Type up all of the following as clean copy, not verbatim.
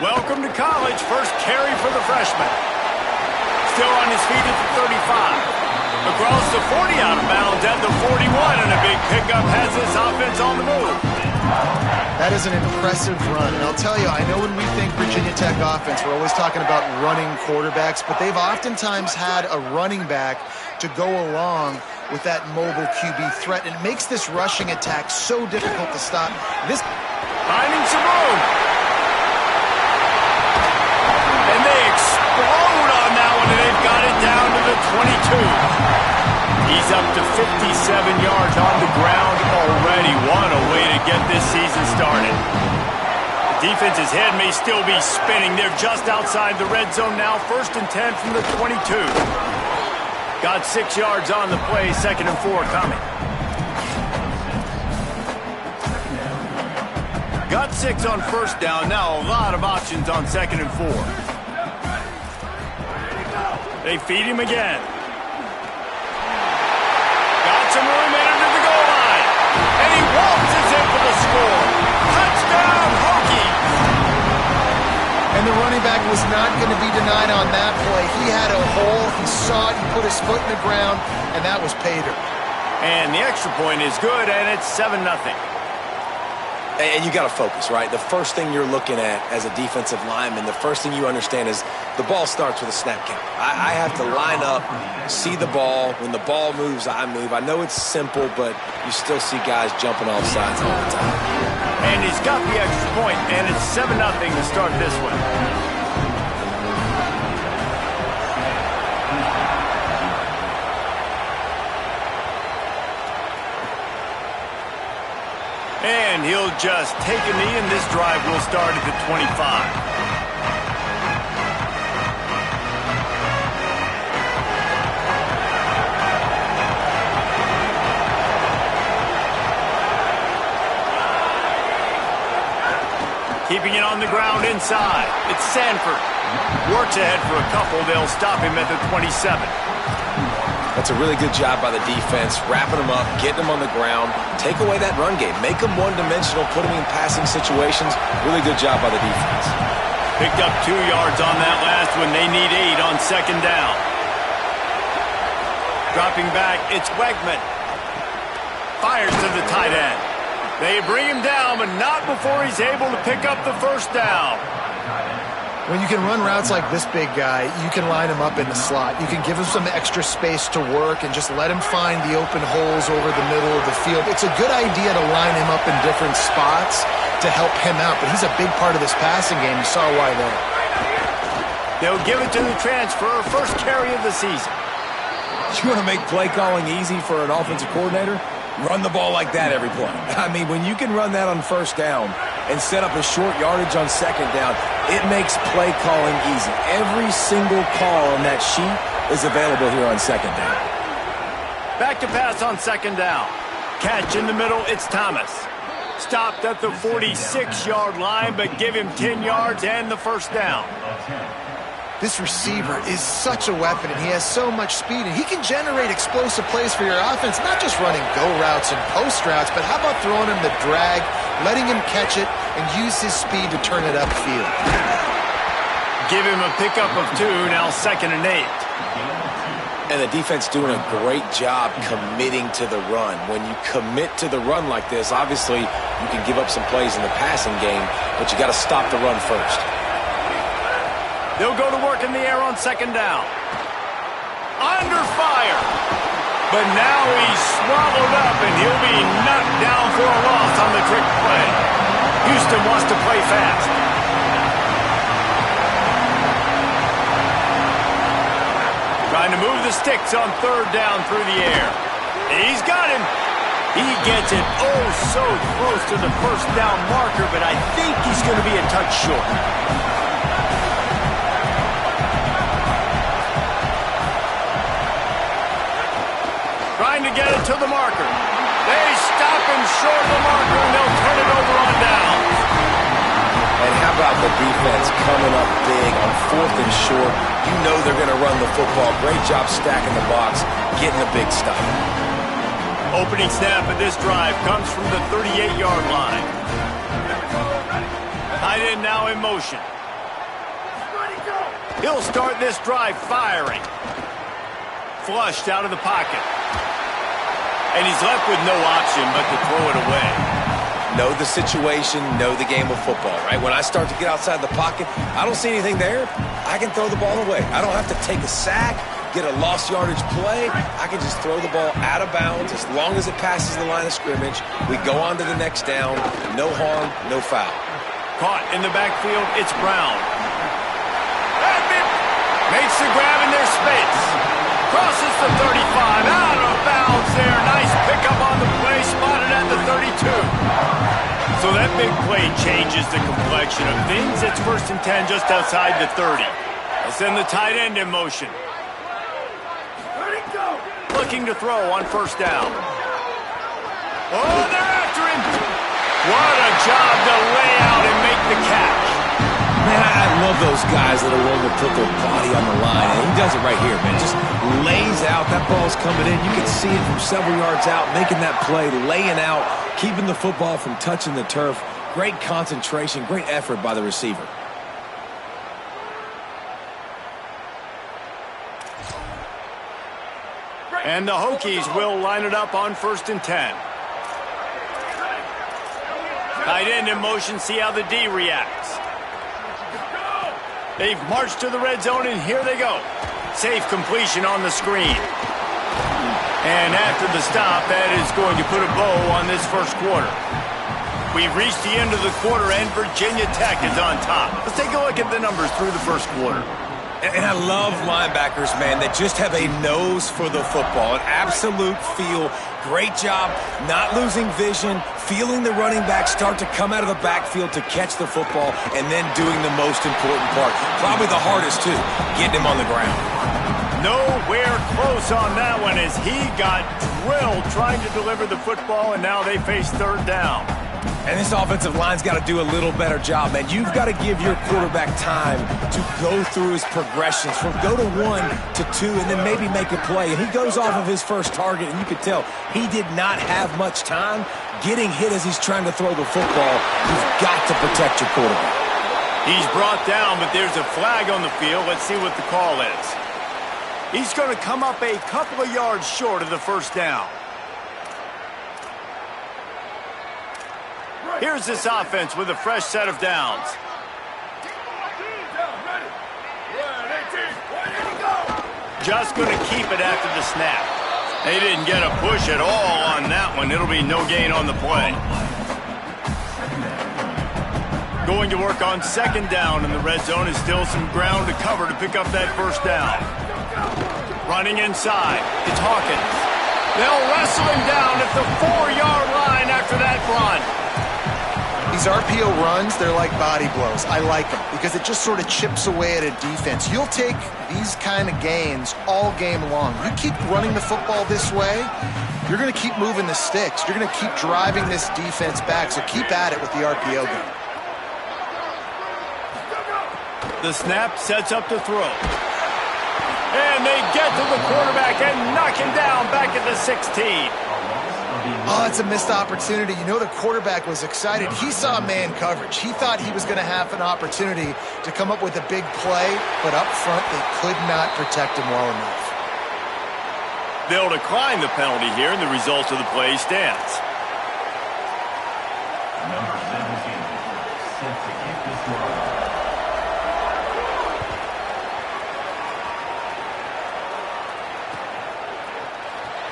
Welcome to college. First carry for the freshman. Still on his feet at the 35. Across the 40, out of bounds at the 41, and a big pickup has this offense on the move. That is an impressive run. And I'll tell you, I know when we think Virginia Tech offense, we're always talking about running quarterbacks, but they've oftentimes had a running back to go along with that mobile QB threat. And it makes this rushing attack so difficult to stop. This finding some room. And they explode on that one, and they've got it down to the 22. He's up to 57 yards on the ground already. What a way to get this season started. The defense's head may still be spinning. They're just outside the red zone now. 1st and 10 from the 22. Got 6 yards on the play. 2nd and 4 coming. Got 6 on 1st down. Now a lot of options on 2nd and 4. They feed him again. Got some room into the goal line. And he waltzes in for the score. Touchdown, Hokies! And the running back was not going to be denied on that play. He had a hole. He saw it. He put his foot in the ground, and that was pay dirt. And the extra point is good, and it's 7-0. And you got to focus, right? The first thing you're looking at as a defensive lineman, the first thing you understand is the ball starts with a snap count. I have to line up, see the ball. When the ball moves, I move. I know it's simple, but you still see guys jumping off sides all the time. And he's got the extra point, and it's 7-0 to start this one. And he'll just take a knee, and this drive will start at the 25. Keeping it on the ground inside. It's Sanford. Works ahead for a couple. They'll stop him at the 27. That's a really good job by the defense, wrapping them up, getting them on the ground, take away that run game, make them one-dimensional, put them in passing situations. Really good job by the defense. Picked up 2 yards on that last one. They need 8 on 2nd down. Dropping back, it's Wegman. Fires to the tight end. They bring him down, but not before he's able to pick up the 1st down. When you can run routes like this big guy, you can line him up in the slot. You can give him some extra space to work and just let him find the open holes over the middle of the field. It's a good idea to line him up in different spots to help him out, but he's a big part of this passing game. You saw why there. They'll give it to the transfer, first carry of the season. You want to make play calling easy for an offensive coordinator? Run the ball like that every play. I mean, when you can run that on 1st down and set up a short yardage on 2nd down, it makes play calling easy. Every single call on that sheet is available here on 2nd down. Back to pass on 2nd down. Catch in the middle, it's Thomas. Stopped at the 46-yard line, but give him 10 yards and the 1st down. This receiver is such a weapon, and he has so much speed, and he can generate explosive plays for your offense, not just running go routes and post routes, but how about throwing him the drag, letting him catch it, and use his speed to turn it upfield. Give him a pickup of 2, now 2nd and 8. And the defense doing a great job committing to the run. When you commit to the run like this, obviously you can give up some plays in the passing game, but you got to stop the run first. They'll go to work in the air on 2nd down. Under fire. But now he's swallowed up, and he'll be knocked down for a loss on the trick play. Houston wants to play fast. Trying to move the sticks on 3rd down through the air. He's got him. He gets it oh so close to the 1st down marker, but I think he's going to be a touch short. Trying to get it to the marker. They stop him short of the marker, and they'll turn it over on downs. And how about the defense coming up big on 4th and short? You know they're going to run the football. Great job stacking the box, getting the big stop. Opening snap of this drive comes from the 38-yard line. Tight end now in motion. He'll start this drive firing. Flushed out of the pocket. And he's left with no option but to throw it away. Know the situation, know the game of football, right? When I start to get outside the pocket, I don't see anything there, I can throw the ball away. I don't have to take a sack, get a lost yardage play. I can just throw the ball out of bounds as long as it passes the line of scrimmage. We go on to the next down. No harm, no foul. Caught in the backfield, it's Brown. Makes the grab in their space. Crosses the 35, out of bounds there. Nice pickup on the play, spotted at the 32. So that big play changes the complexion of things. It's 1st and 10 just outside the 30. They'll send the tight end in motion. Looking to throw on 1st down. Oh, they're after him. What a job to lay out and make the catch. Man, I love those guys that are willing to put their body on the line. And he does it right here, man. Just lays out. That ball's coming in. You can see it from several yards out, making that play, laying out, keeping the football from touching the turf. Great concentration, great effort by the receiver. And the Hokies will line it up on 1st and 10. Tight end in motion, see how the D reacts. They've marched to the red zone, and here they go. Safe completion on the screen. And after the stop, that is going to put a bow on this 1st quarter. We've reached the end of the quarter, and Virginia Tech is on top. Let's take a look at the numbers through the 1st quarter. And I love linebackers, man, that just have a nose for the football, an absolute feel. Great job not losing vision, feeling the running back start to come out of the backfield to catch the football, and then doing the most important part. Probably the hardest, too, getting him on the ground. Nowhere close on that one as he got drilled trying to deliver the football, and now they face 3rd down. And this offensive line's got to do a little better job, man. You've got to give your quarterback time to go through his progressions from go to 1 to 2 and then maybe make a play. And he goes off of his first target, and you could tell he did not have much time getting hit as he's trying to throw the football. You've got to protect your quarterback. He's brought down, but there's a flag on the field. Let's see what the call is. He's going to come up a couple of yards short of the 1st down. Here's this offense with a fresh set of downs. Just going to keep it after the snap. They didn't get a push at all on that one. It'll be no gain on the play. Going to work on 2nd down in the red zone is still some ground to cover to pick up that 1st down. Running inside, it's Hawkins. They'll wrestle him down at the 4-yard line after that run. These RPO runs, they're like body blows. I like them because it just sort of chips away at a defense. You'll take these kind of gains all game long. You keep running the football this way, you're going to keep moving the sticks. You're going to keep driving this defense back, so keep at it with the RPO game. The snap sets up to throw. And they get to the quarterback and knock him down back at the 16. Oh, it's a missed opportunity. You know the quarterback was excited. He saw man coverage. He thought he was going to have an opportunity to come up with a big play, but up front they could not protect him well enough. They'll decline the penalty here, and the result of the play stands. Number 17, set to kick this one.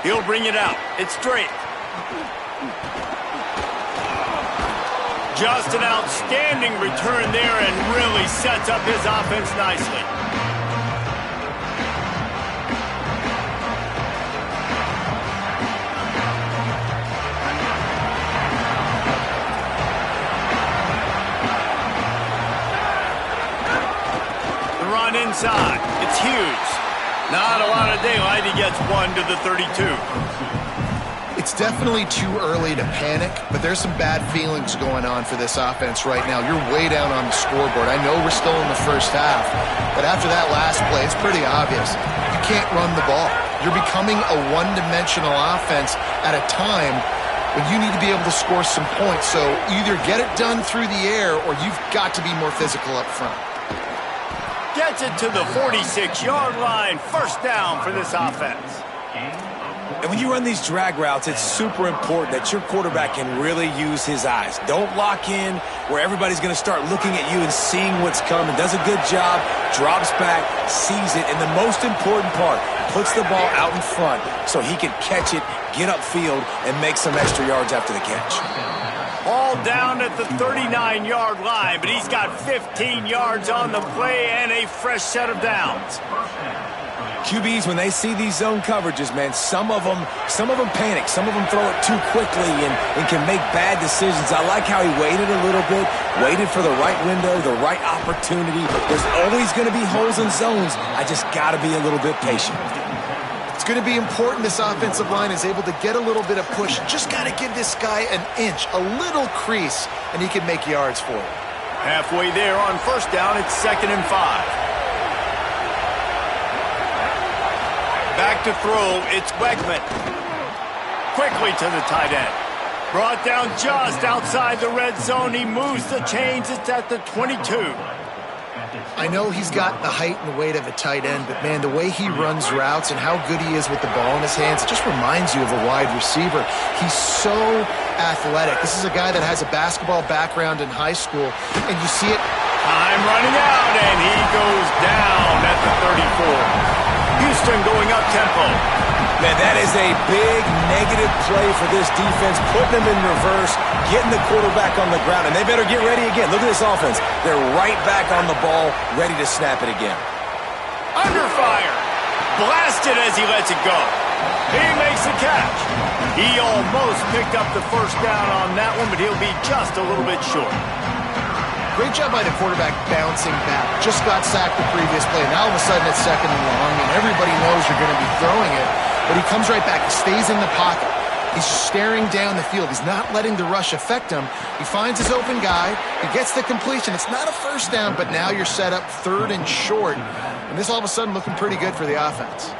He'll bring it out. It's straight. Just an outstanding return there and really sets up his offense nicely. The run inside. It's Hughes. Not a lot of daylight. He gets 1 to the 32. It's definitely too early to panic, but there's some bad feelings going on for this offense right now. You're way down on the scoreboard. I know we're still in the first half, but after that last play, it's pretty obvious. You can't run the ball. You're becoming a one-dimensional offense at a time when you need to be able to score some points. So either get it done through the air or you've got to be more physical up front. Gets it to the 46-yard line. First down for this offense. And when you run these drag routes, it's super important that your quarterback can really use his eyes. Don't lock in where everybody's going to start looking at you and seeing what's coming. Does a good job, drops back, sees it, and the most important part, puts the ball out in front so he can catch it, get upfield, and make some extra yards after the catch. Ball down at the 39-yard line, but he's got 15 yards on the play and a fresh set of downs. QBs, when they see these zone coverages, man, some of them panic. Some of them throw it too quickly and can make bad decisions. I like how he waited a little bit, waited for the right window, the right opportunity. There's always going to be holes in zones. I just got to be a little bit patient. It's going to be important this offensive line is able to get a little bit of push. Just got to give this guy an inch, a little crease, and he can make yards for it. Halfway there on first down, it's 2nd and 5. Back to throw, it's Wegman. Quickly to the tight end. Brought down just outside the red zone. He moves the chains. It's at the 22. I know he's got the height and the weight of a tight end, but, man, the way he runs routes and how good he is with the ball in his hands, it just reminds you of a wide receiver. He's so athletic. This is a guy that has a basketball background in high school, and you see it. Time running out, and he goes down at the 34. Houston going up tempo. Man, that is a big negative play for this defense, putting them in reverse, getting the quarterback on the ground, and they better get ready again. Look at this offense. They're right back on the ball, ready to snap it again. Under fire. Blasted as he lets it go. He makes the catch. He almost picked up the first down on that one, but he'll be just a little bit short. Great job by the quarterback bouncing back. Just got sacked the previous play. Now all of a sudden it's 2nd and long, and everybody knows you're going to be throwing it. But he comes right back. He stays in the pocket. He's staring down the field. He's not letting the rush affect him. He finds his open guy. He gets the completion. It's not a first down, but now you're set up 3rd and short. And this all of a sudden looking pretty good for the offense.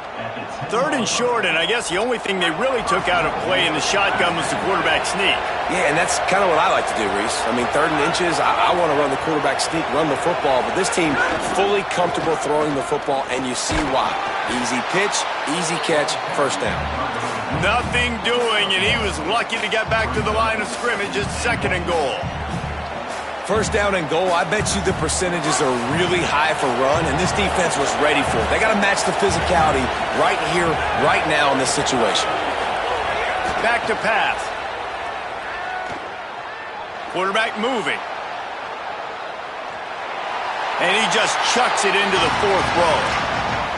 3rd and short, and I guess the only thing they really took out of play in the shotgun was the quarterback sneak. Yeah, and that's kind of what I like to do, Reese. I mean, 3rd and inches, I want to run the quarterback sneak, run the football, but this team fully comfortable throwing the football, and you see why. Easy pitch, easy catch, first down. Nothing doing, and he was lucky to get back to the line of scrimmage. It's 2nd and goal. First down and goal, I bet you the percentages are really high for run, and this defense was ready for it. They got to match the physicality right here, right now in this situation. Back to pass. Quarterback moving. And he just chucks it into the 4th row.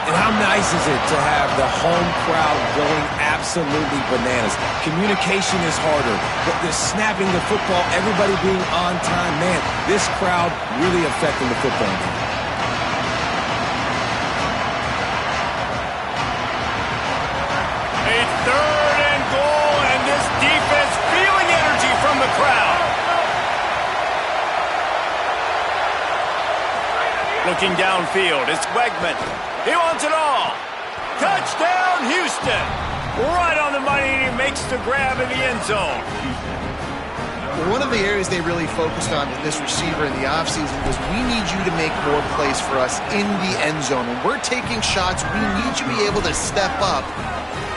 And how nice is it to have the home crowd going absolutely bananas? Communication is harder, but the snapping the football, everybody being on time, man, this crowd really affecting the football game. A 3rd and goal, and this defense feeling energy from the crowd. Looking downfield, it's Wegman. He wants it all. Touchdown, Houston. Right on the money, and he makes the grab in the end zone. One of the areas they really focused on with this receiver in the offseason was we need you to make more plays for us in the end zone. When we're taking shots, we need you to be able to step up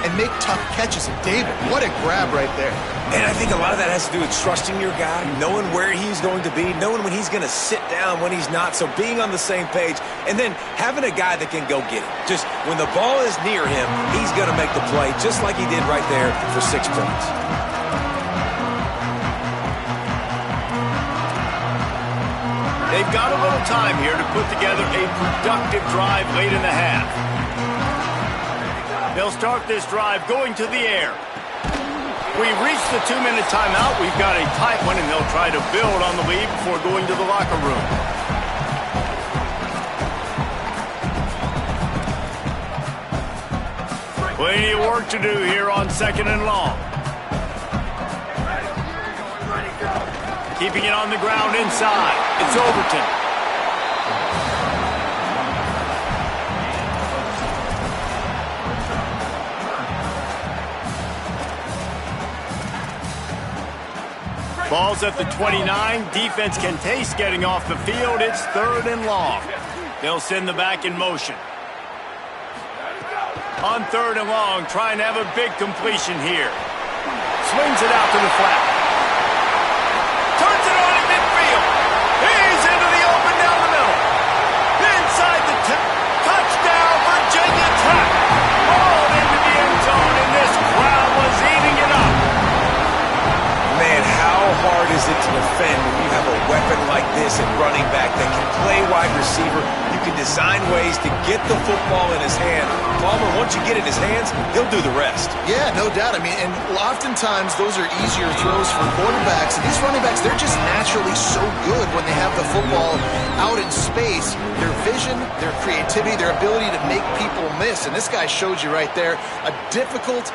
and make tough catches. And David, what a grab right there. And I think a lot of that has to do with trusting your guy, knowing where he's going to be, knowing when he's going to sit down, when he's not, so being on the same page, and then having a guy that can go get it. Just when the ball is near him, he's going to make the play, just like he did right there for 6 points. They've got a little time here to put together a productive drive late in the half. They'll start this drive going to the air. We've reached the 2-minute timeout. We've got a tight one, and they'll try to build on the lead before going to the locker room. Plenty of work to do here on 2nd and long. Keeping it on the ground inside. It's Overton. Ball's at the 29. Defense can taste getting off the field. It's 3rd and long. They'll send the back in motion. On 3rd and long, trying to have a big completion here. Swings it out to the flat. Turns it on in midfield. He's into the open down the middle. Inside the touchdown, Virginia Tech. Ball into the end zone, and this crowd was eating it up. Man, how hard is it to defend when you have a weapon like this at running back that can play wide receiver? You can design ways to get the football in his hand. Palmer, once you get it in his hands, he'll do the rest. Yeah, no doubt. I mean, and oftentimes those are easier throws for quarterbacks. And these running backs, they're just naturally so good when they have the football out in space. Their vision, their creativity, their ability to make people miss. And this guy showed you right there, a difficult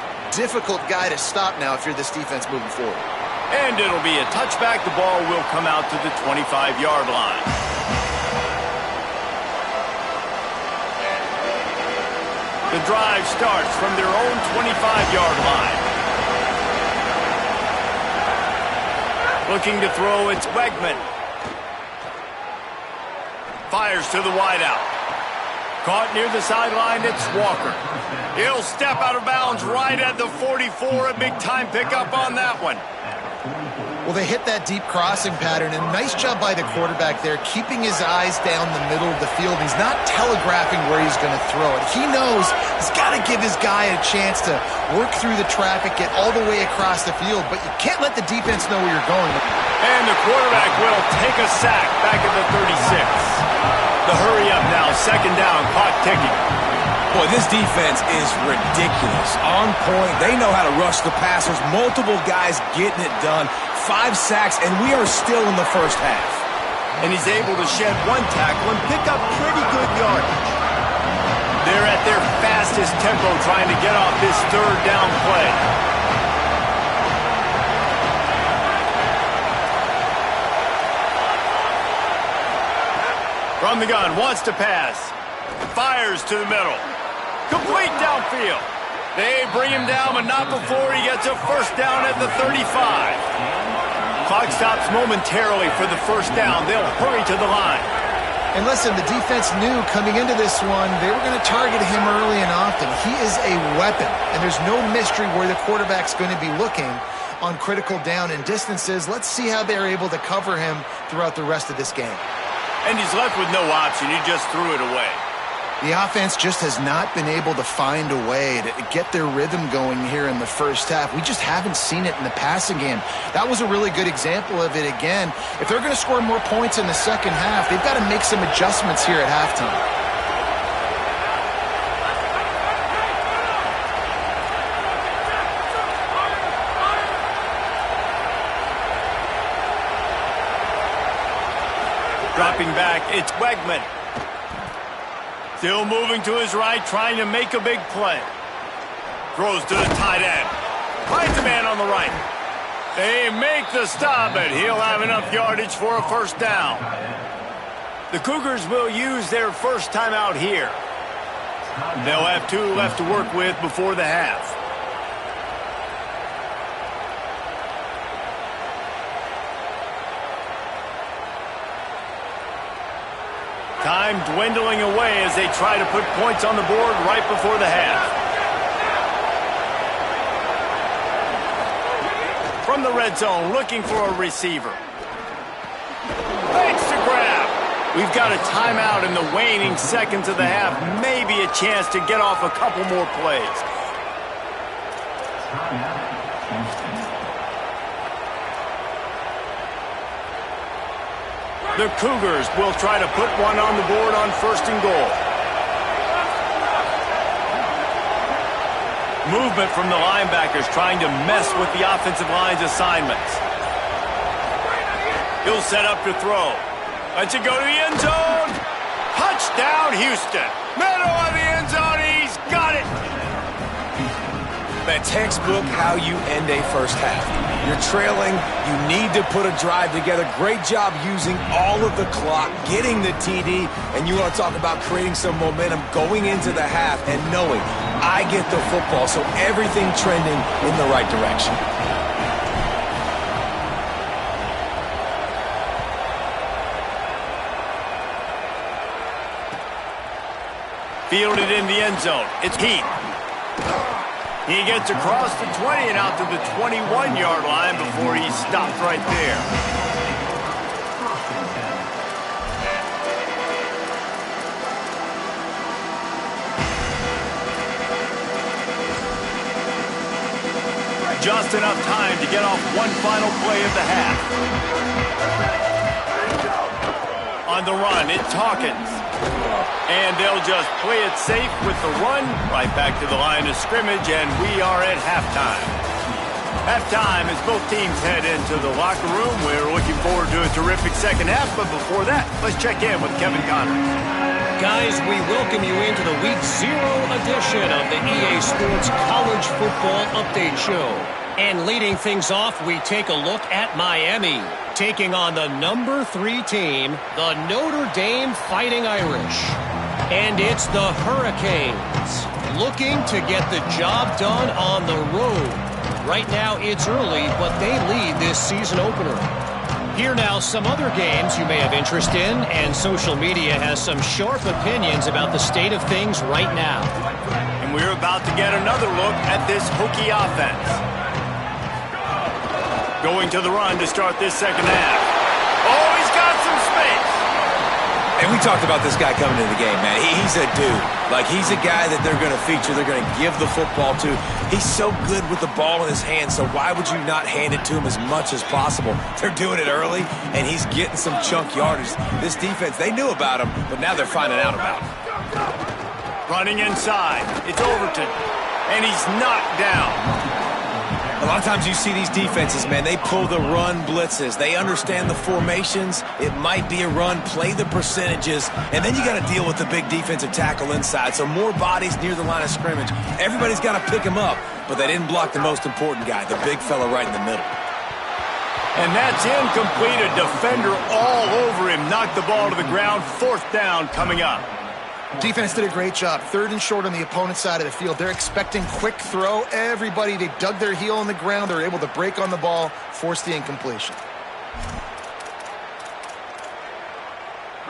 guy to stop now if you're this defense moving forward. And it'll be a touchback. The ball will come out to the 25-yard line. The drive starts from their own 25-yard line. Looking to throw, it's Wegman. Fires to the wideout. Caught near the sideline, it's Walker. He'll step out of bounds right at the 44. A big-time pickup on that one. Well, they hit that deep crossing pattern, and nice job by the quarterback there, keeping his eyes down the middle of the field. He's not telegraphing where he's going to throw it. He knows he's got to give his guy a chance to work through the traffic, get all the way across the field, but you can't let the defense know where you're going. And the quarterback will take a sack back at the 36. The hurry up now, 2nd down, clock ticking. Boy, this defense is ridiculous. On point. They know how to rush the passers. Multiple guys getting it done. 5 sacks, and we are still in the first half. And he's able to shed 1 tackle and pick up pretty good yardage. They're at their fastest tempo trying to get off this 3rd down play. From the gun, wants to pass. Fires to the middle. Complete downfield. They bring him down, but not before he gets a 1st down at the 35. Clock stops momentarily for the 1st down. They'll hurry to the line. And listen, the defense knew coming into this one, they were going to target him early and often. He is a weapon, and there's no mystery where the quarterback's going to be looking on critical down and distances. Let's see how they're able to cover him throughout the rest of this game. And he's left with no option. He just threw it away. The offense just has not been able to find a way to get their rhythm going here in the first half. We just haven't seen it in the passing game. That was a really good example of it again. If they're going to score more points in the second half, they've got to make some adjustments here at halftime. Dropping back, it's Wegman. Still moving to his right, trying to make a big play. Throws to the tight end. Finds a man on the right. They make the stop, and he'll have enough yardage for a 1st down. The Cougars will use their 1st timeout here. They'll have 2 left to work with before the half. Time dwindling away as they try to put points on the board right before the half. From the red zone, looking for a receiver. Fakes to grab. We've got a timeout in the waning seconds of the half. Maybe a chance to get off a couple more plays. The Cougars will try to put one on the board on 1st and goal. Movement from the linebackers trying to mess with the offensive line's assignments. He'll set up to throw. Lets it go to the end zone. Touchdown, Houston. Middle of the end zone. He's got it. That textbook how you end a first half. You're trailing. You need to put a drive together. Great job using all of the clock, getting the TD, and you want to talk about creating some momentum going into the half and knowing I get the football, so everything trending in the right direction. Fielded in the end zone. It's Heath. He gets across the 20 and out to the 21-yard line before he stops right there. Just enough time to get off one final play of the half. On the run, it's Hawkins. And they'll just play it safe with the run right back to the line of scrimmage, and we are at halftime. Halftime as both teams head into the locker room. We're looking forward to a terrific second half, but before that, let's check in with Kevin Conner. Guys, we welcome you into the Week 0 edition of the EA Sports College Football Update Show. And leading things off, we take a look at Miami, taking on the number 3 team, the Notre Dame Fighting Irish. And it's the Hurricanes, looking to get the job done on the road. Right now, it's early, but they lead this season opener. Here now, some other games you may have interest in, and social media has some sharp opinions about the state of things right now. And we're about to get another look at this Hokie offense. Going to the run to start this second half. Oh, he's got some space. And we talked about this guy coming into the game, man. He's a dude. Like, he's a guy that they're going to feature, they're going to give the football to. He's so good with the ball in his hand, so why would you not hand it to him as much as possible? They're doing it early, and he's getting some chunk yardage. This defense, they knew about him, but now they're finding out about him. Running inside. It's Overton. And he's knocked down. A lot of times you see these defenses, man, they pull the run blitzes. They understand the formations. It might be a run, play the percentages, and then you got to deal with the big defensive tackle inside. So more bodies near the line of scrimmage. Everybody's got to pick him up, but they didn't block the most important guy, the big fella right in the middle. And that's incomplete. A defender all over him. Knocked the ball to the ground. 4th down coming up. Defense did a great job. 3rd and short on the opponent's side of the field. They're expecting quick throw. Everybody, they dug their heel on the ground. They're able to break on the ball, force the incompletion.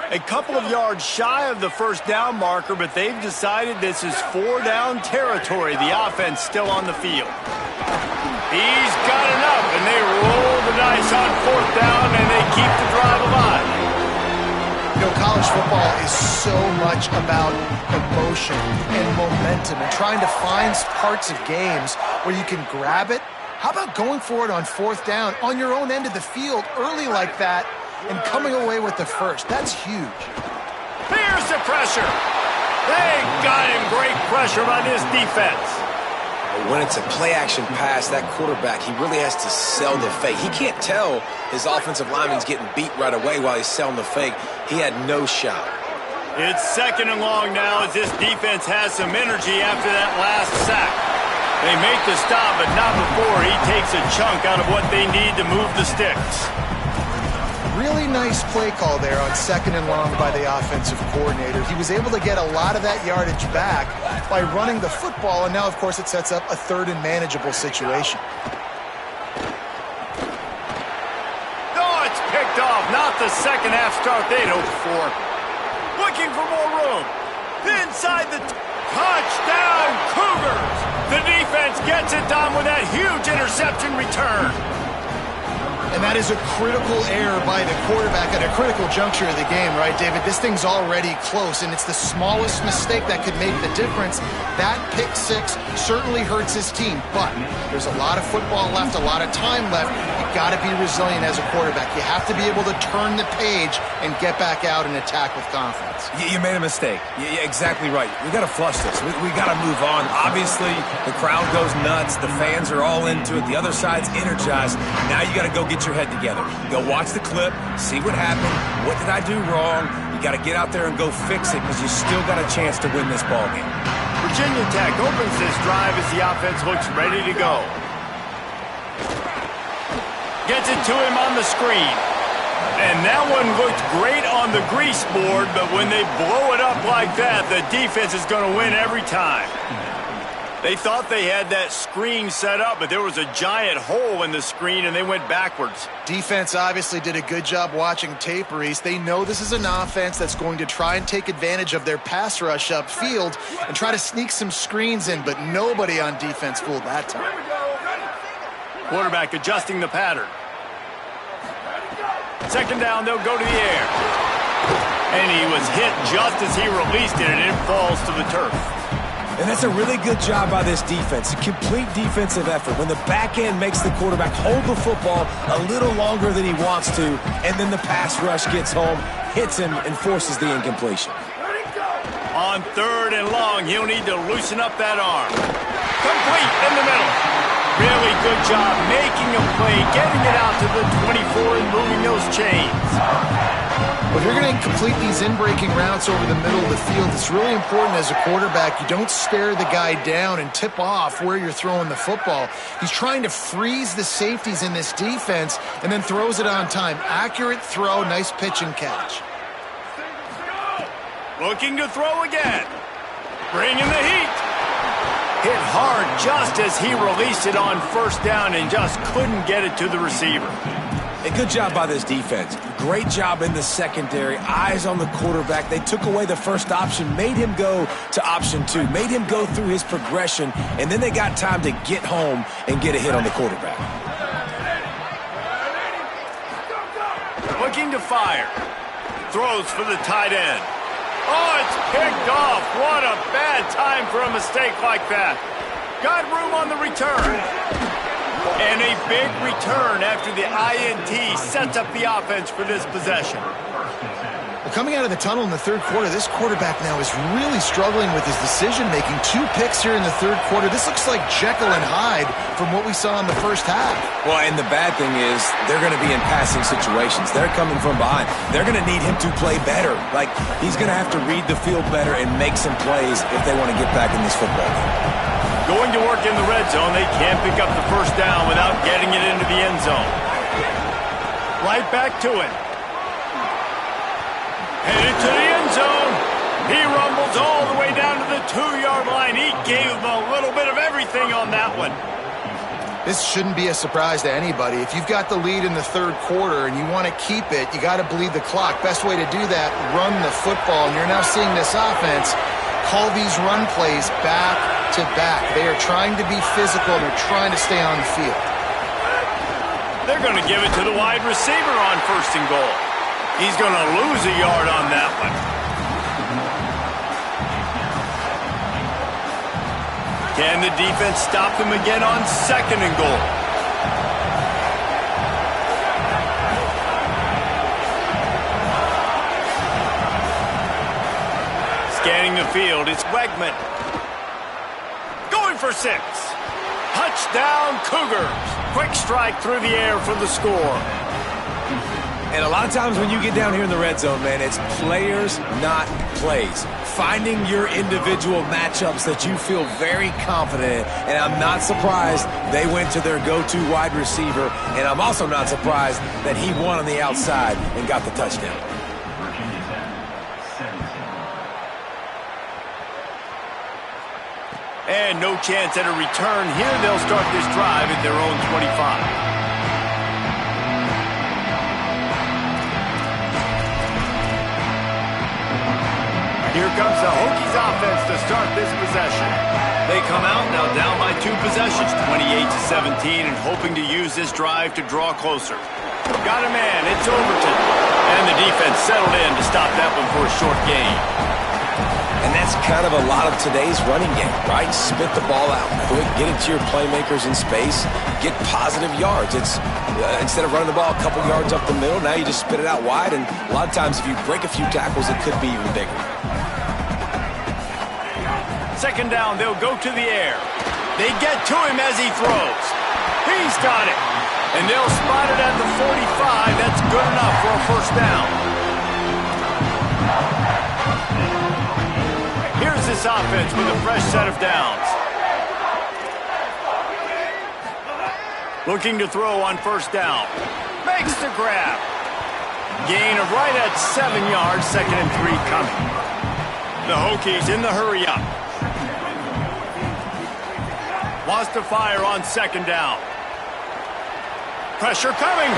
A couple of yards shy of the 1st down marker, but they've decided this is 4-down territory. The offense still on the field. He's got enough, and they roll the dice on 4th down, and they keep the drive alive. You know, college football is so much about emotion and momentum and trying to find parts of games where you can grab it. How about going for it on 4th down on your own end of the field early like that and coming away with the first? That's huge. Here's the pressure. They got him. Great pressure by this defense. When it's a play-action pass, that quarterback, he really has to sell the fake. He can't tell his offensive lineman's getting beat right away while he's selling the fake. He had no shot. It's 2nd and long now as this defense has some energy after that last sack. They make the stop, but not before he takes a chunk out of what they need to move the sticks. Really nice play call there on 2nd and long by the offensive coordinator. He was able to get a lot of that yardage back by running the football, and now, of course, it sets up a 3rd and manageable situation. Oh, it's picked off. Not the second half start they'd hoped for. Looking for more room. Inside the touchdown, Cougars. The defense gets it done with that huge interception return. And that is a critical error by the quarterback at a critical juncture of the game, right, David? This thing's already close, and it's the smallest mistake that could make the difference. That pick 6 certainly hurts his team, but there's a lot of football left, a lot of time left. You've got to be resilient as a quarterback. You have to be able to turn the page and get back out and attack with confidence. You made a mistake. You're exactly right. We got to flush this. We got to move on. Obviously, the crowd goes nuts. The fans are all into it. The other side's energized. Now you got to go get your head together. Go watch the clip, see what happened, what did I do wrong. You got to get out there and go fix it because you still got a chance to win this ball game. Virginia Tech opens this drive as the offense looks ready to go. Gets it to him on the screen. And that one looked great on the grease board, but when they blow it up like that, the defense is going to win every time. They thought they had that screen set up, but there was a giant hole in the screen, and they went backwards. Defense obviously did a good job watching tape, Reese. They know this is an offense that's going to try and take advantage of their pass rush upfield and try to sneak some screens in, but nobody on defense fooled that time. Quarterback adjusting the pattern. Second down, they'll go to the air. And he was hit just as he released it, and it falls to the turf. And that's a really good job by this defense, a complete defensive effort. When the back end makes the quarterback hold the football a little longer than he wants to, and then the pass rush gets home, hits him, and forces the incompletion. On 3rd and long, he'll need to loosen up that arm. Complete in the middle. Really good job making a play, getting it out to the 24 and moving those chains. Well, if you're going to complete these in-breaking routes over the middle of the field, it's really important as a quarterback you don't stare the guy down and tip off where you're throwing the football. He's trying to freeze the safeties in this defense and then throws it on time. Accurate throw, nice pitch and catch. Looking to throw again. Bringing the heat. Hit hard just as he released it on 1st down and just couldn't get it to the receiver. A good job by this defense. Great job in the secondary. Eyes on the quarterback. They took away the first option, made him go to option 2, made him go through his progression, and then they got time to get home and get a hit on the quarterback. Looking to fire. Throws for the tight end. Oh, it's picked off. What a bad time for a mistake like that. Got room on the return. And a big return after the INT sets up the offense for this possession. Well, coming out of the tunnel in the 3rd quarter, this quarterback now is really struggling with his decision-making. 2 picks here in the 3rd quarter. This looks like Jekyll and Hyde from what we saw in the 1st half. Well, and the bad thing is they're going to be in passing situations. They're coming from behind. They're going to need him to play better. Like, he's going to have to read the field better and make some plays if they want to get back in this football game. Going to work in the red zone, they can't pick up the 1st down without getting it into the end zone. Right back to it. Headed to the end zone. He rumbles all the way down to the 2-yard line. He gave him a little bit of everything on that one. This shouldn't be a surprise to anybody. If you've got the lead in the 3rd quarter and you want to keep it, you got to bleed the clock. Best way to do that, run the football. And you're now seeing this offense call these run plays back to back. They are trying to be physical. They're trying to stay on the field. They're going to give it to the wide receiver on 1st and goal. He's going to lose a yard on that one. Can the defense stop them again on 2nd and goal? Scanning the field, it's Wegman. Going for 6. Touchdown Cougars. Quick strike through the air for the score. And a lot of times when you get down here in the red zone, man, it's players, not plays. Finding your individual matchups that you feel very confident in. And I'm not surprised they went to their go-to wide receiver. And I'm also not surprised that he won on the outside and got the touchdown. And no chance at a return here. They'll start this drive at their own 25. Here comes the Hokies offense to start this possession. They come out now down by 2 possessions, 28-17, and hoping to use this drive to draw closer. Got a man, it's Overton. And the defense settled in to stop that one for a short gain. And that's kind of a lot of today's running game, right? Spit the ball out quick, get it to your playmakers in space, get positive yards. It's instead of running the ball a couple yards up the middle, now you just spit it out wide, and a lot of times if you break a few tackles, it could be even bigger. 2nd down, they'll go to the air. They get to him as he throws. He's got it. And they'll spot it at the 45. That's good enough for a 1st down. Here's this offense with a fresh set of downs. Looking to throw on 1st down. Makes the grab. Gain of right at 7 yards, 2nd and 3 coming. The Hokies in the hurry up. Wants to fire on second down. Pressure coming.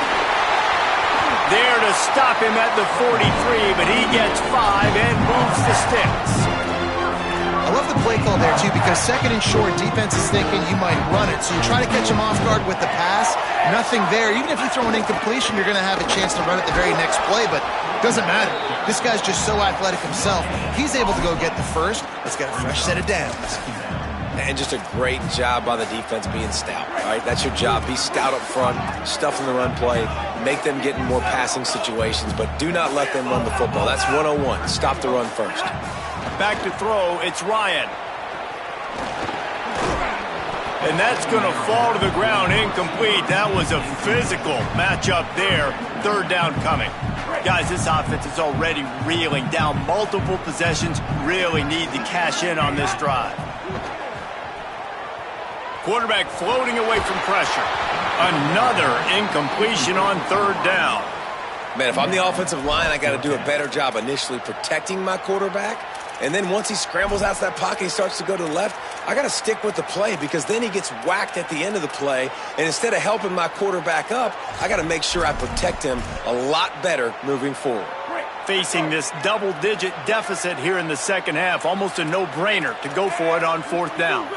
There to stop him at the 43, but he gets 5 and moves the sticks. I love the play call there, too, because second and short, defense is thinking you might run it. So you try to catch him off guard with the pass, nothing there. Even if you throw an incompletion, you're going to have a chance to run it the very next play, but it doesn't matter. This guy's just so athletic himself. He's able to go get the first. Let's get a fresh set of downs. And just a great job by the defense being stout, all right? That's your job. Be stout up front, stuff in the run play, make them get in more passing situations, but do not let them run the football. That's 101. Stop the run first. Back to throw, it's Ryan. And that's going to fall to the ground incomplete. That was a physical matchup there. Third down coming. Guys, this offense is already reeling down multiple possessions. Really need to cash in on this drive. Quarterback floating away from pressure. Another incompletion on third down. Man, if I'm the offensive line, I got to do a better job initially protecting my quarterback. And then once he scrambles out of that pocket, he starts to go to the left, I got to stick with the play because then he gets whacked at the end of the play. And instead of helping my quarterback up, I got to make sure I protect him a lot better moving forward. Facing this double-digit deficit here in the second half, almost a no-brainer to go for it on fourth down.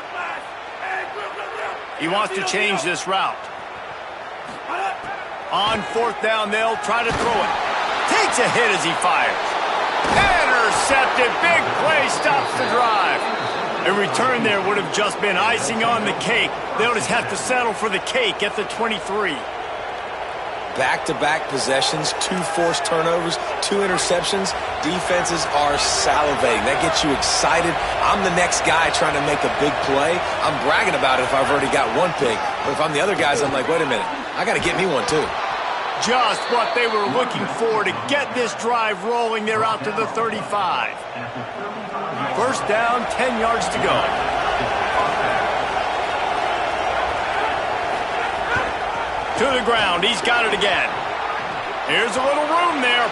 He wants to change this route. On fourth down, they'll try to throw it. Takes a hit as he fires. Intercepted. Big play stops the drive. A return there would have just been icing on the cake. They'll just have to settle for the cake at the 23. Back-to-back possessions, 2 forced turnovers, 2 interceptions. Defenses are salivating. That gets you excited. I'm the next guy trying to make a big play. I'm bragging about it if I've already got one pick. But if I'm the other guys, I'm like, wait a minute. I got to get me one too. Just what they were looking for to get this drive rolling. They're out to the 35. First down, 10 yards to go. To the ground. He's got it again. Here's a little room there.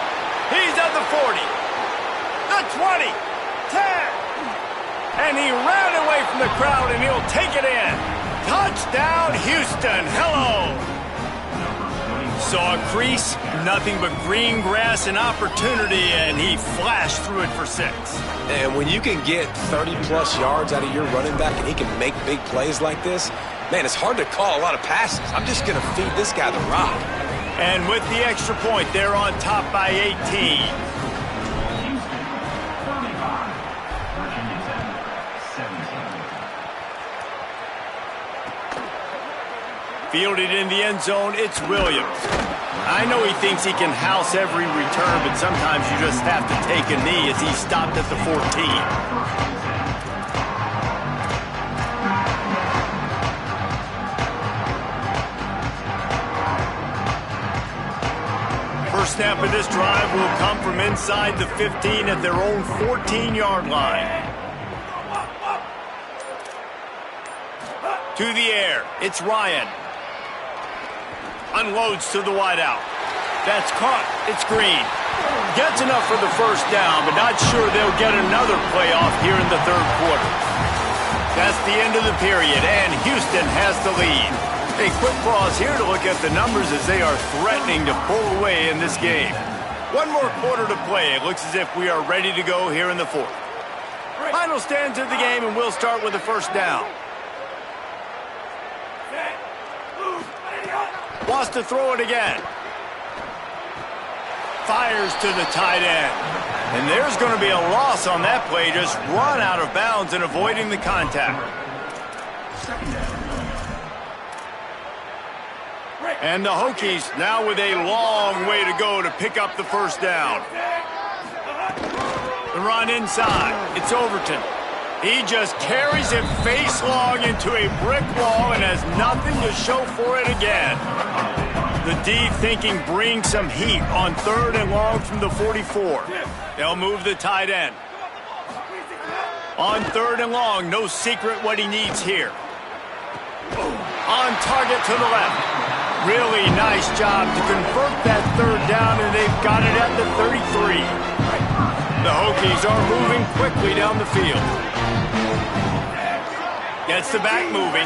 He's at the 40. The 20. 10. And he ran away from the crowd, and he'll take it in. Touchdown, Houston. Hello. Saw a crease, nothing but green grass and opportunity, and he flashed through it for 6. And when you can get 30-plus yards out of your running back and he can make big plays like this, man, it's hard to call a lot of passes. I'm just going to feed this guy the rock. And with the extra point, they're on top by 18. Fielded in the end zone, it's Williams. I know he thinks he can house every return, but sometimes you just have to take a knee as he stopped at the 14. First snap of this drive will come from inside the 15 at their own 14-yard line. To the air, it's Ryan. Unloads to the wideout. That's caught. It's Green. Gets enough for the first down, but not sure they'll get another play off here in the third quarter. That's the end of the period, and Houston has the lead. A quick pause here to look at the numbers as they are threatening to pull away in this game. One more quarter to play. It looks as if we are ready to go here in the fourth. Final stands of the game, and we'll start with the first down. Wants to throw it again. Fires to the tight end. And there's going to be a loss on that play. Just run out of bounds and avoiding the contact. And the Hokies now with a long way to go to pick up the first down. The run inside. It's Overton. He just carries it face long into a brick wall and has nothing to show for it again. The D thinking bring some heat on third and long from the 44. They'll move the tight end. On third and long, no secret what he needs here. On target to the left. Really nice job to convert that third down, and they've got it at the 33. The Hokies are moving quickly down the field. Gets the back moving.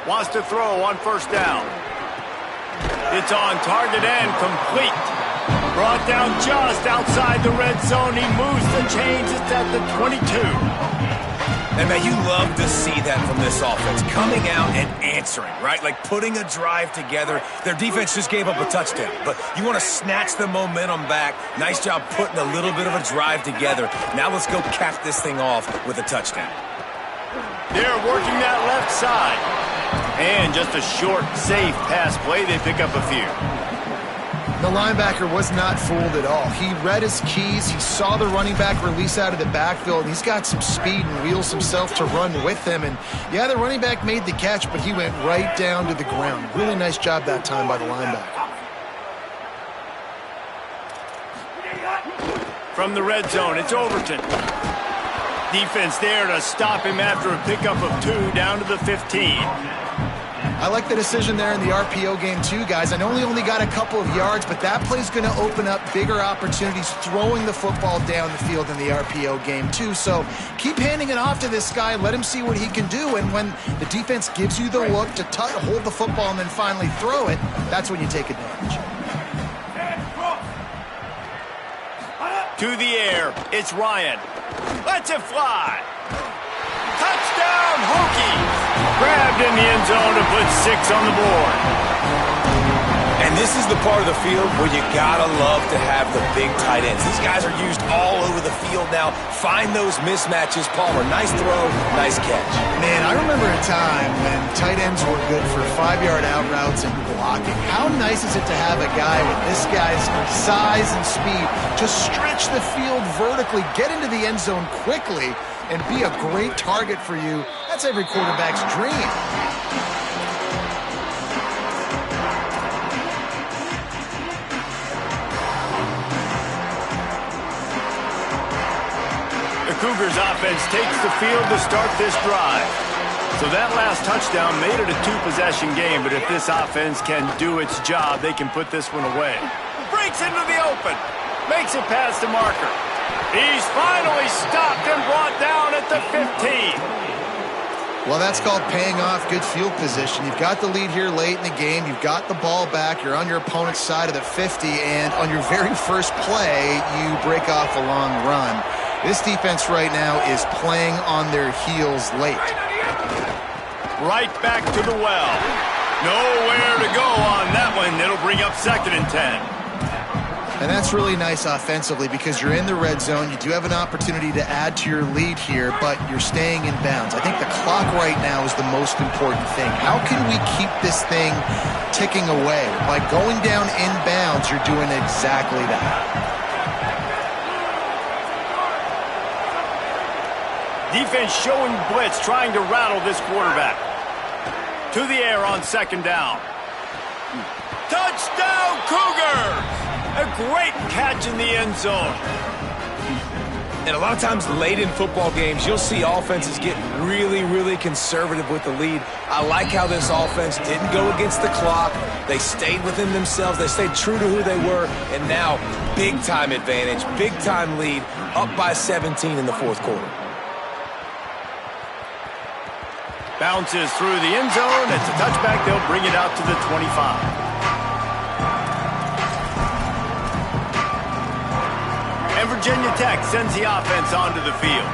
Wants to throw on first down. It's on target and complete. Brought down just outside the red zone. He moves the chains. It's at the 22. And, man, you love to see that from this offense. Coming out and answering, right? Like putting a drive together. Their defense just gave up a touchdown. But you want to snatch the momentum back. Nice job putting a little bit of a drive together. Now let's go cap this thing off with a touchdown. They're working that left side. And just a short, safe pass play. They pick up a few. The linebacker was not fooled at all. He read his keys. He saw the running back release out of the backfield, and he's got some speed and wheels himself to run with him. And, yeah, the running back made the catch, but he went right down to the ground. Really nice job that time by the linebacker. From the red zone, it's Overton. Defense there to stop him after a pickup of 2 down to the 15. I like the decision there in the RPO game too, guys. I know he only got a couple of yards, but that play's going to open up bigger opportunities throwing the football down the field in the RPO game too. So keep handing it off to this guy. Let him see what he can do. And when the defense gives you the look to hold the football and then finally throw it, that's when you take advantage. To the air, it's Ryan. Lets it fly. Touchdown, Hokies! Grabbed in the end zone to put 6 on the board. And this is the part of the field where you gotta love to have the big tight ends. These guys are used all over the field now. Find those mismatches. Palmer, nice throw, nice catch. Man, I remember a time when tight ends were good for 5-yard out routes and blocking. How nice is it to have a guy with this guy's size and speed to stretch the field vertically, get into the end zone quickly, and be a great target for you? That's every quarterback's dream. The Cougars offense takes the field to start this drive. So that last touchdown made it a 2-possession game, but if this offense can do its job, they can put this one away. Breaks into the open. Makes it past the marker. He's finally stopped and brought down at the 15. Well, that's called paying off good field position. You've got the lead here late in the game. You've got the ball back. You're on your opponent's side of the 50, and on your very first play, you break off a long run. This defense right now is playing on their heels late. Right back to the well. Nowhere to go on that one. It'll bring up 2nd and 10. And that's really nice offensively because you're in the red zone. You do have an opportunity to add to your lead here, but you're staying in bounds. I think the clock right now is the most important thing. How can we keep this thing ticking away? By going down in bounds, you're doing exactly that. Defense showing blitz, trying to rattle this quarterback. To the air on 2nd down. Touchdown, Cougars! A great catch in the end zone. And a lot of times late in football games, you'll see offenses get really, really conservative with the lead. I like how this offense didn't go against the clock. They stayed within themselves. They stayed true to who they were. And now, big-time advantage, big-time lead, up by 17 in the 4th quarter. Bounces through the end zone. It's a touchback. They'll bring it out to the 25. And Virginia Tech sends the offense onto the field.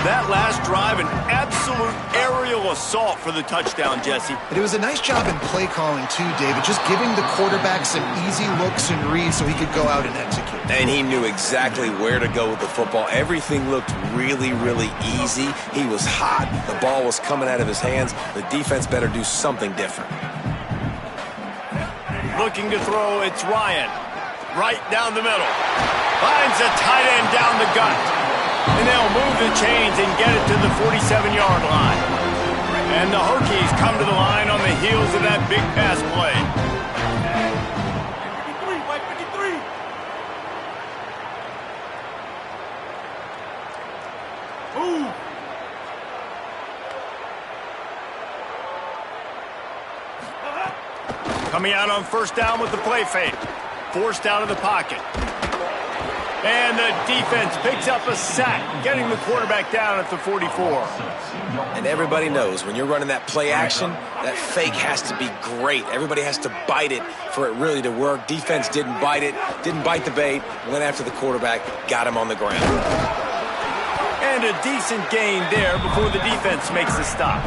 That last drive, an absolute aerial assault for the touchdown, Jesse. But it was a nice job in play calling too, David, just giving the quarterback some easy looks and reads so he could go out and execute. And he knew exactly where to go with the football. Everything looked really, really easy. He was hot. The ball was coming out of his hands. The defense better do something different. Looking to throw, it's Ryan. Right down the middle. Finds a tight end down the gut. And they'll move the chains and get it to the 47-yard line. And the Hokies come to the line on the heels of that big pass play. Coming out on 1st down with the play fake. Forced out of the pocket. And the defense picks up a sack, getting the quarterback down at the 44. And everybody knows when you're running that play action, that fake has to be great. Everybody has to bite it for it really to work. Defense didn't bite it, didn't bite the bait, went after the quarterback, got him on the ground. And a decent gain there before the defense makes the stop.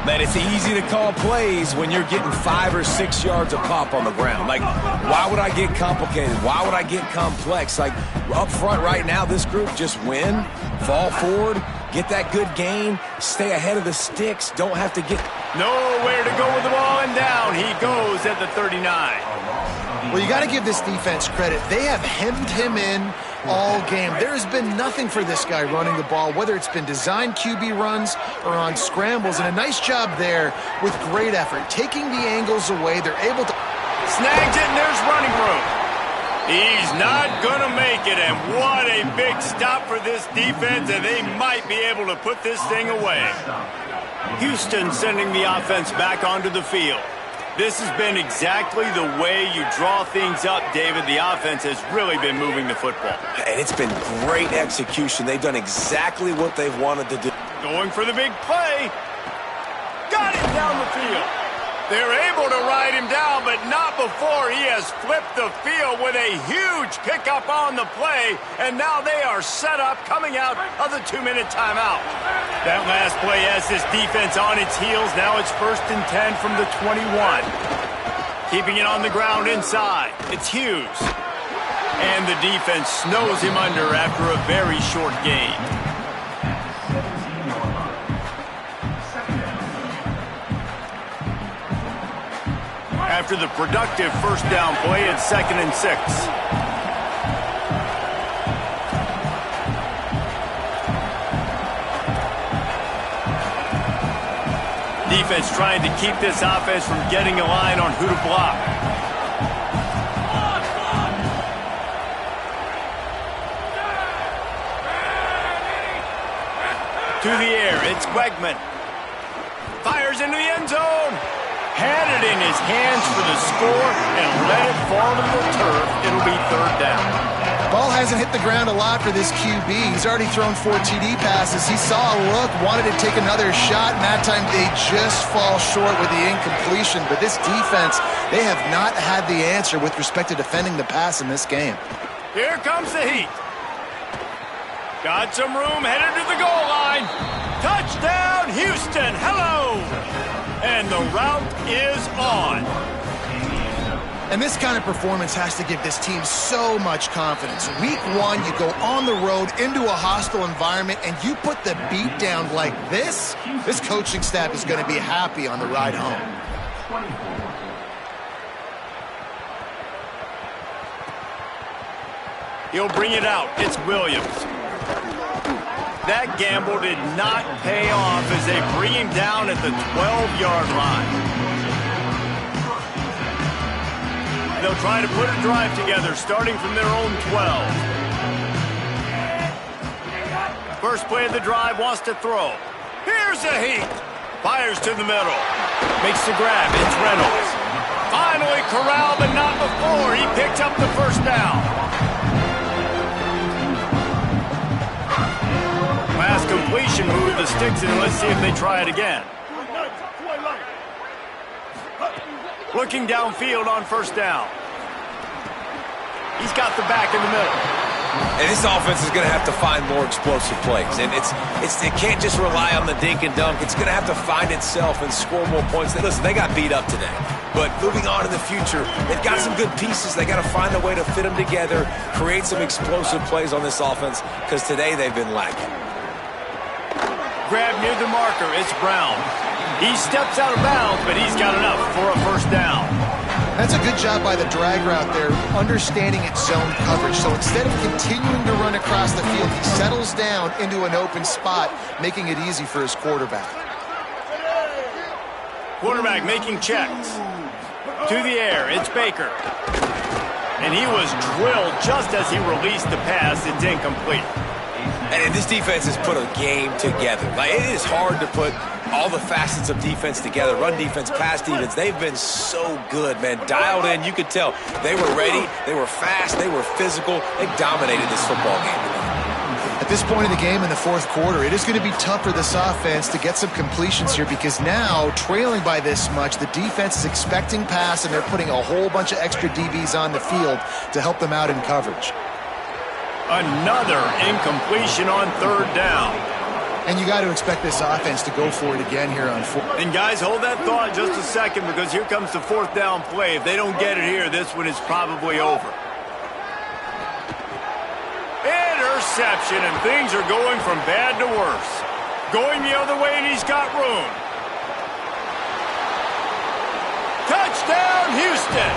Man, it's easy to call plays when you're getting 5 or 6 yards of pop on the ground. Like, why would I get complicated? Why would I get complex? Like, up front right now, this group just win, fall forward, get that good gain, stay ahead of the sticks, don't have to get... Nowhere to go with the ball, and down he goes at the 39. Well, you got to give this defense credit. They have hemmed him in all game. There has been nothing for this guy running the ball, whether it's been designed QB runs or on scrambles, and a nice job there with great effort. Taking the angles away, they're able to... Snags it, and there's running room. He's not going to make it, and what a big stop for this defense, and they might be able to put this thing away. Houston sending the offense back onto the field. This has been exactly the way you draw things up, David. The offense has really been moving the football. And it's been great execution. They've done exactly what they've wanted to do. Going for the big play. Got it down the field. They're able to ride him down, but not before he has flipped the field with a huge pickup on the play, and now they are set up coming out of the 2-minute timeout. That last play has this defense on its heels. Now it's 1st and 10 from the 21. Keeping it on the ground inside. It's Hughes. And the defense snows him under after a very short gain. After the productive first down play, it's 2nd and 6. Defense trying to keep this offense from getting a line on who to block. To the air, it's Wegman. Fires into the end zone. Had it in his hands for the score and let it fall to the turf. It'll be 3rd down. Ball hasn't hit the ground a lot for this QB. He's already thrown 4 TD passes. He saw a look, wanted to take another shot, and that time they just fall short with the incompletion. But this defense, they have not had the answer with respect to defending the pass in this game. Here comes the heat. Got some room, headed to the goal line. Touchdown, Houston. Hello. And the route is on. And this kind of performance has to give this team so much confidence. Week 1, you go on the road into a hostile environment, and you put the beat down like this, this coaching staff is going to be happy on the ride home. He'll bring it out. It's Williams. That gamble did not pay off as they bring him down at the 12-yard line. They'll try to put a drive together starting from their own 12. First play of the drive, wants to throw. Here's the heat. Fires to the middle. Makes the grab. It's Reynolds. Finally corralled, but not before. He picks up the first down. Last completion, move the sticks, and let's see if they try it again. Looking downfield on 1st down. He's got the back in the middle. And this offense is going to have to find more explosive plays. And it can't just rely on the dink and dunk. It's going to have to find itself and score more points. Listen, they got beat up today. But moving on in the future, they've got some good pieces. They got to find a way to fit them together, create some explosive plays on this offense, because today they've been lacking. Grab near the marker, it's Brown. He steps out of bounds, but he's got enough for a 1st down. That's a good job by the drag route there, understanding its zone coverage. So instead of continuing to run across the field, he settles down into an open spot, making it easy for his quarterback. Quarterback making checks. To the air, it's Baker. And he was drilled just as he released the pass. It's incomplete. And this defense has put a game together. Like, it is hard to put all the facets of defense together, run defense, pass defense. They've been so good, man. Dialed in, you could tell. They were ready, they were fast, they were physical. They dominated this football game today. At this point in the game in the fourth quarter, it is going to be tough for this offense to get some completions here because now, trailing by this much, the defense is expecting pass and they're putting a whole bunch of extra DBs on the field to help them out in coverage. Another incompletion on third down. And you got to expect this offense to go for it again here on fourth. And guys, hold that thought just a second because here comes the fourth down play. If they don't get it here, this one is probably over. Interception, and things are going from bad to worse. Going the other way, and he's got room. Touchdown, Houston!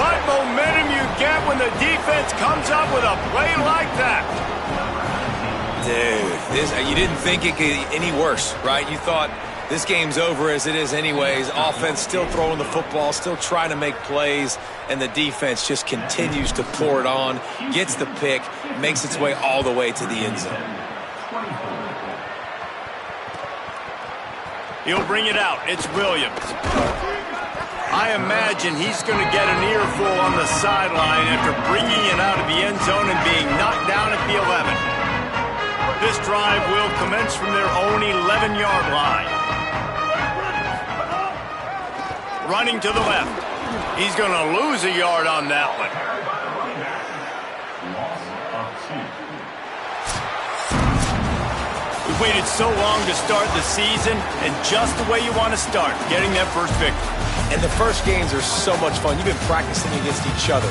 What momentum you get when the defense comes up with a play like that. Dude, you didn't think it could get any worse, right? You thought this game's over as it is anyways. Offense still throwing the football, still trying to make plays, and the defense just continues to pour it on, gets the pick, makes its way all the way to the end zone. He'll bring it out. It's Williams. I imagine he's going to get an earful on the sideline after bringing it out of the end zone and being knocked down at the 11. This drive will commence from their own 11-yard line. Running to the left. He's going to lose a yard on that one. We've waited so long to start the season, and just the way you want to start, getting that first victory. And the first games are so much fun. You've been practicing against each other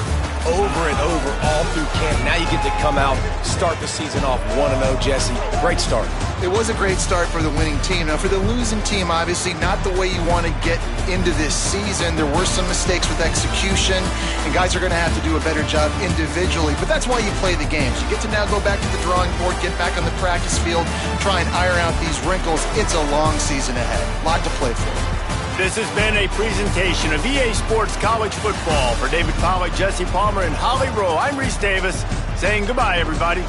over and over all through camp. Now you get to come out, start the season off 1-0, Jesse. Great start. It was a great start for the winning team. Now, for the losing team, obviously not the way you want to get into this season. There were some mistakes with execution, and guys are going to have to do a better job individually. But that's why you play the games. You get to now go back to the drawing board, get back on the practice field, try and iron out these wrinkles. It's a long season ahead. A lot to play for. This has been a presentation of EA Sports College Football. For David Pollack, Jesse Palmer, and Holly Rowe, I'm Reese Davis saying goodbye, everybody.